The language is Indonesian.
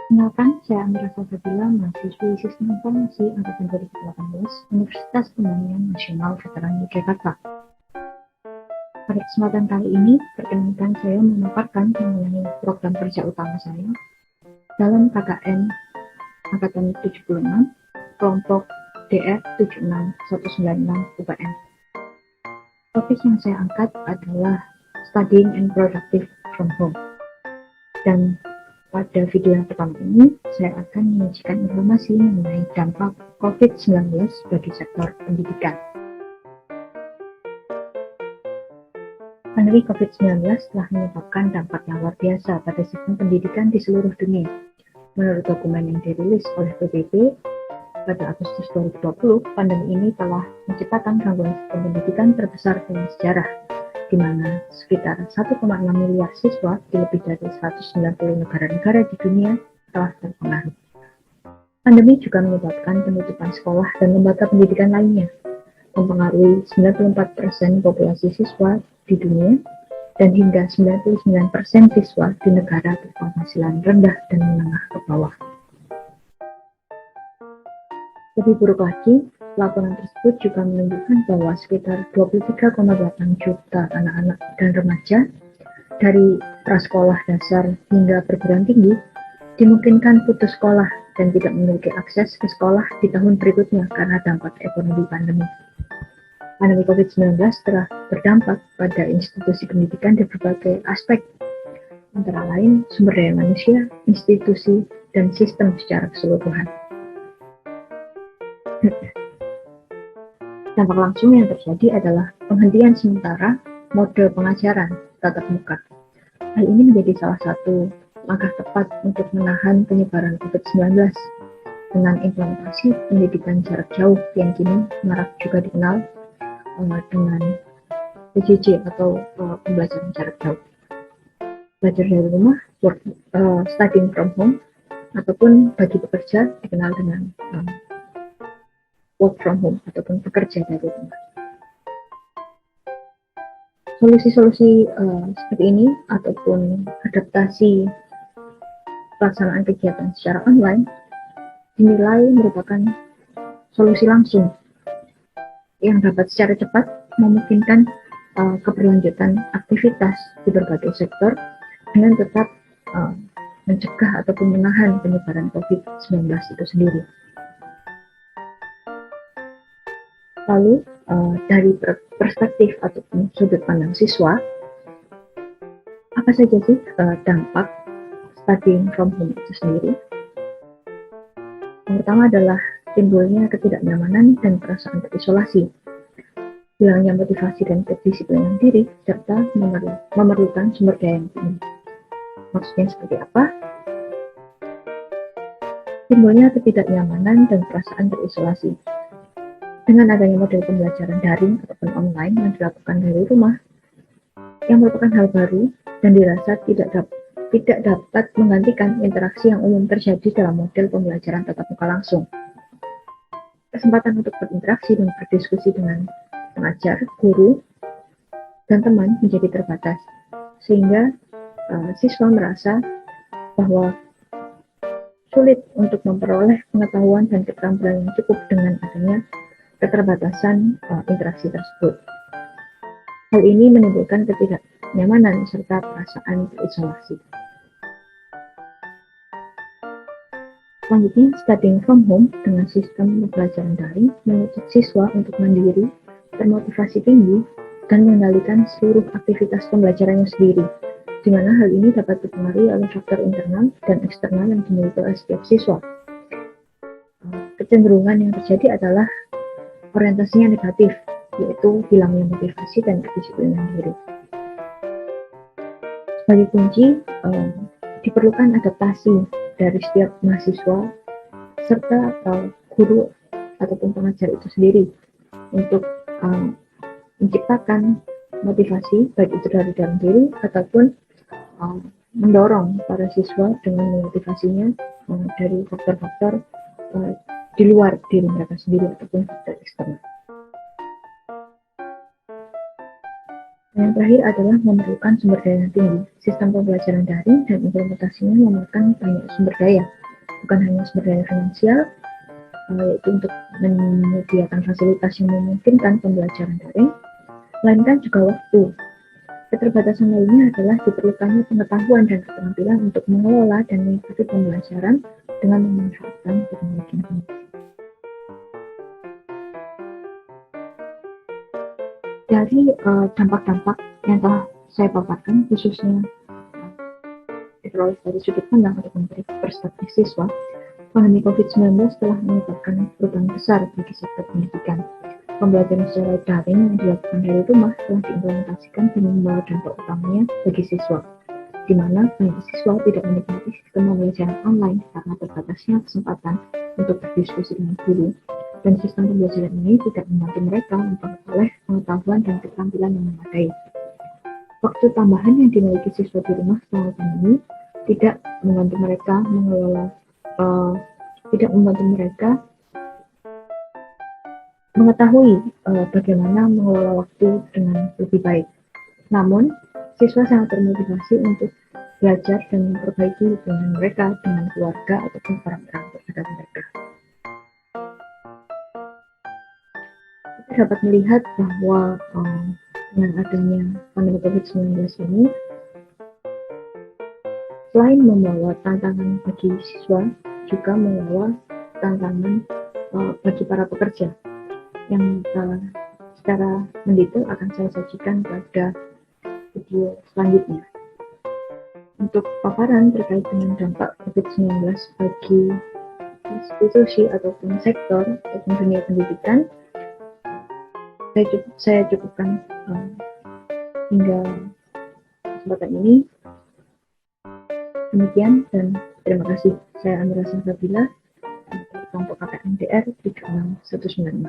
Kenalkan, saya Amira Salsabila, mahasiswi Sistem Informasi Angkatan 2018, Universitas Pembangunan Nasional Veteran Yogyakarta. Pada kesempatan kali ini, perkenalkan saya memaparkan mengenai program kerja utama saya dalam KKN Angkatan 76, kelompok DR 76196 UPN. Topik yang saya angkat adalah Studying and Productive from Home. Dan pada video yang pertama ini, saya akan menyajikan informasi mengenai dampak COVID-19 bagi sektor pendidikan. Pandemi COVID-19 telah menyebabkan dampak yang luar biasa pada sistem pendidikan di seluruh dunia. Menurut dokumen yang dirilis oleh PBB, pada Agustus 2020, pandemi ini telah menciptakan gangguan sistem pendidikan terbesar dalam sejarah, di mana sekitar 1,6 miliar siswa di lebih dari 190 negara-negara di dunia telah terpengaruh. Pandemi juga menyebabkan penutupan sekolah dan lembaga pendidikan lainnya, mempengaruhi 94% populasi siswa di dunia dan hingga 99% siswa di negara berpenghasilan rendah dan menengah ke bawah. Lebih buruk lagi, laporan tersebut juga menunjukkan bahwa sekitar 23,8 juta anak-anak dan remaja dari prasekolah dasar hingga perguruan tinggi dimungkinkan putus sekolah dan tidak memiliki akses ke sekolah di tahun berikutnya karena dampak ekonomi pandemi. Pandemi COVID-19 telah berdampak pada institusi pendidikan di berbagai aspek, antara lain sumber daya manusia, institusi, dan sistem secara keseluruhan. Dampak langsung yang terjadi adalah penghentian sementara mode pengajaran tatap muka. Hal ini menjadi salah satu langkah tepat untuk menahan penyebaran COVID-19 dengan implementasi pendidikan jarak jauh yang kini marak juga dikenal dengan PJJ atau pembelajaran jarak jauh. Belajar dari rumah, studying from home, ataupun bagi pekerja dikenal dengan work from home ataupun bekerja dari rumah. Solusi-solusi seperti ini ataupun adaptasi pelaksanaan kegiatan secara online dinilai merupakan solusi langsung yang dapat secara cepat memungkinkan keberlanjutan aktivitas di berbagai sektor dengan tetap mencegah ataupun menahan penyebaran COVID-19 itu sendiri. Lalu dari perspektif ataupun sudut pandang siswa, apa saja sih dampak studying from home itu sendiri? Yang pertama adalah timbulnya ketidaknyamanan dan perasaan terisolasi, hilangnya motivasi dan kedisiplinan diri, serta memerlukan sumber daya yang tinggi. Maksudnya seperti apa? Timbulnya ketidaknyamanan dan perasaan terisolasi. Dengan adanya model pembelajaran daring ataupun online yang dilakukan dari rumah, yang merupakan hal baru dan dirasa tidak dapat menggantikan interaksi yang umum terjadi dalam model pembelajaran tatap muka langsung. Kesempatan untuk berinteraksi dan berdiskusi dengan pengajar, guru, dan teman menjadi terbatas, sehingga siswa merasa bahwa sulit untuk memperoleh pengetahuan dan keterampilan yang cukup dengan adanya keterbatasan interaksi tersebut. Hal ini menimbulkan ketidaknyamanan serta perasaan terisolasi. Selanjutnya, studying from home dengan sistem pembelajaran daring menuntut siswa untuk mandiri, bermotivasi tinggi, dan mengendalikan seluruh aktivitas pembelajarannya sendiri, di mana hal ini dapat dipengaruhi oleh faktor internal dan eksternal yang dimiliki oleh setiap siswa. Kecenderungan yang terjadi adalah orientasinya negatif, yaitu hilangnya motivasi dan kedisiplinan diri. Sebagai kunci, diperlukan adaptasi dari setiap mahasiswa serta guru ataupun pengajar itu sendiri untuk menciptakan motivasi baik itu dari dalam diri ataupun mendorong para siswa dengan memotivasinya dari faktor-faktor di luar diri mereka sendiri ataupun faktor eksternal. Yang terakhir adalah memerlukan sumber daya yang tinggi. Sistem pembelajaran daring dan implementasinya memerlukan banyak sumber daya, bukan hanya sumber daya finansial, yaitu untuk menyediakan fasilitas yang memungkinkan pembelajaran daring, melainkan juga waktu. Keterbatasan lainnya adalah diperlukannya pengetahuan dan keterampilan untuk mengelola dan mengikuti pembelajaran dengan memanfaatkan teknologi informasi. Dari dampak-dampak yang telah saya paparkan, khususnya diperoleh dari sudut pandang ataupun perspektif siswa, pandemi COVID-19 telah menyebabkan perubahan besar bagi sektor pendidikan. Pembelajaran secara daring yang dilakukan dari rumah telah diimplementasikan dan membawa dampak utamanya bagi siswa, di mana banyak siswa tidak menikmati sistem pembelajaran online karena terbatasnya kesempatan untuk berdiskusi dengan guru, dan sistem pembelajaran ini tidak membantu mereka memperoleh pengetahuan dan keterampilan yang memadai. Waktu tambahan yang dimiliki siswa di rumah selama pandemi tidak membantu mereka mengetahui bagaimana mengelola waktu dengan lebih baik. Namun, siswa sangat termotivasi untuk belajar dan memperbaiki hubungan mereka dengan keluarga ataupun orang-orang terdekat mereka. Kita dapat melihat bahwa dengan adanya pandemi COVID-19 ini, selain membawa tantangan bagi siswa, juga membawa tantangan bagi para pekerja, yang secara mendetail akan saya sajikan pada video selanjutnya. Untuk paparan terkait dengan dampak COVID-19 bagi institusi ataupun sektor ataupun dunia pendidikan, saya cukupkan hingga kesempatan ini. Demikian dan terima kasih. Saya Amira Sabila dari kelompok KPMDR 3619.